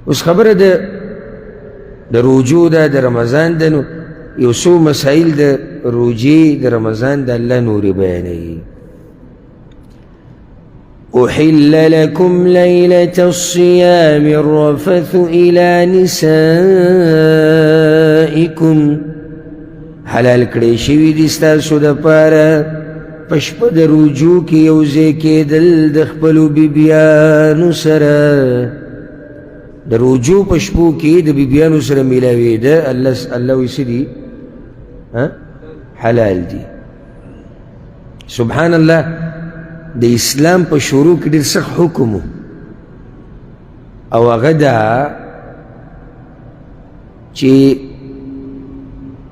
اوس خبره د روجو ده د رمضان ده، نو یو څو مسایل د روجې د رمضان د الله نورې بیانوي. أحل لكم ليلة الصيام الرفث إلى نسائكم، حلال کړی شوي دي ستاسو دپاره په شپه د رجوع کې یو ځای کېدل د خپلو بیبیانو سره. د رجوع په شپو کې د بیبیانو سره میلاوېده الله وایي څه دي؟ حلال دي. سبحان الله، د اسلام په شروع کې ډېر سخت حکم و، او هغه دا چې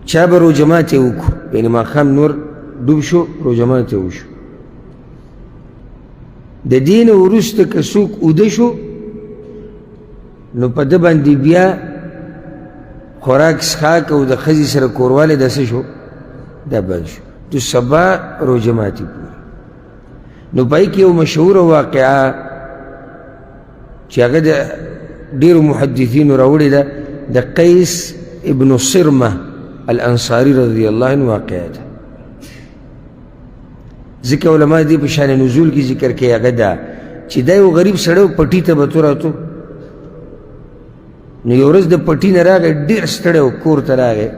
چا به روژه ماتې وکړو، یعنې ماښام نور ډوب شو روژه ماتې وشو، د دې نه وروسته که څوک اوده شو نو په ده باندې بیا خوراک څښاک او د ښځې سره کوروالی دا څه شو؟ دا بند شو تو سبا روژه ماتې پورې. نو پای کې یو مشهوره واقعه چې هغه د ډېرو محدثینو راوړې ده، د قیس ابن صرمه الانصاري رضی الله عنه واقعه ده. ځکه علما دې په شان نزول کې ذکر کوي هغه ده چې دا یو غریب سړی پټي ته به راتو، نو یو ورځ د پټي نه راغی، ډېر ستړی و، کور ته راغی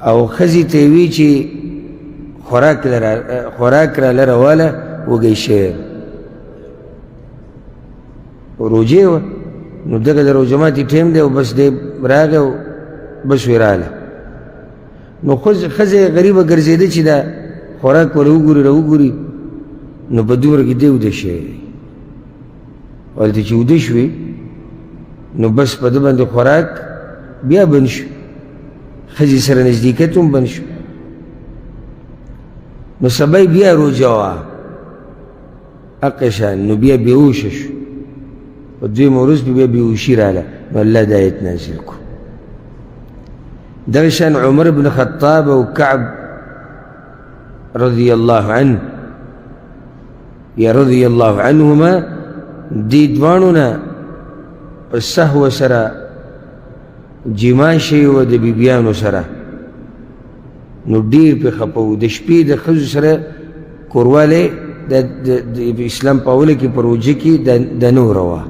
او ښځې ته یې وی چې خوراک راله راواله، وږی شوی روژې وه، نو دغه د روژه ماتې ټیم دی او بس دی راغی او بس وی راله. نو ښځه غریبه ګرځېده چې دا خوراک ور وګوري نو په دومره کې دی اوده شوی. هلته چې اوده شوې نو بس په ده باندې خوراک بیا بند شو، ښځې سره نزدېکت هم بند شو. نو سبا بیا روژه وه هغه شان، نو بیا بېهوشه شو، په دویمه ورځ بیا بېهوشي راله، نو الله دا آیت نازل کړو. دغه شان عمر بن خطاب او کعب رضی الله عنه یا رضی الله عنهما، دې دواړو نه په سهو سره جما شوی وه د بیبیانو سره، نو ډېر پرې خفه و. د شپې د ښځو سره کوروالی د اسلام په اوله کې په روژه کې د نه وه،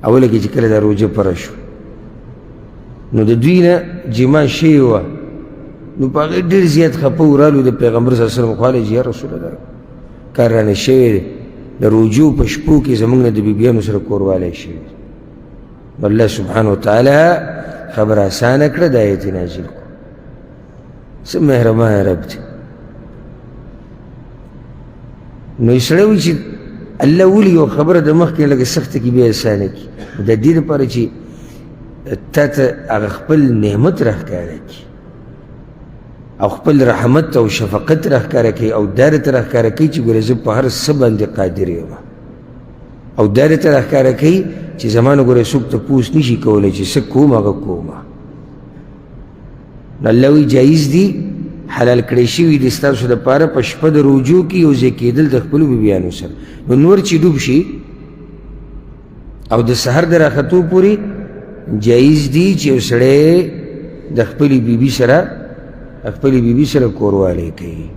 اوله کې چې کله دا روژه پره شو نو د دوی نه جما شوې وه، نو په هغې ډېر زیات خفه و. رالو د پیغمبر صلی الله علیه وسلم خواله چې یا رسول الله کار رانه شوی دی، د روژو په شپو کې زموږ نه د بیبیانو سره کوروالی شوی دی. الله سبحانه وتعالی خبر آسانه کړه، د آیت نازل کړو. څه مهربان رب دی. نو یې سړی وایي چې الله ولي یو خبره د مخکې لږه سخته کړي بیا اسانه کړي، د دې لپاره چې تا ته هغه خپل نعمت راښکاره کړي او خپل رحمت او شفقت راښکاره کوي، او دا درته راښکاره کوي چې ګوره زه په هر څه باندې قادر یم، او دا درته راښکاره کوي چې زما نه ګوره څوک تپوس نشي کولی چې څه کوم هغه کومه. نو الله وایي جایز دي، حلال کړی شوي دي ستاسو دپاره په شپه د روجو کې یو ځای کېدل د خپلو بیبیانو سره. نو نور چې ډوب شي او د سحر د راختو پورې جایز دي چې یو سړی د خپلې بیبي سره کوروالی کوي.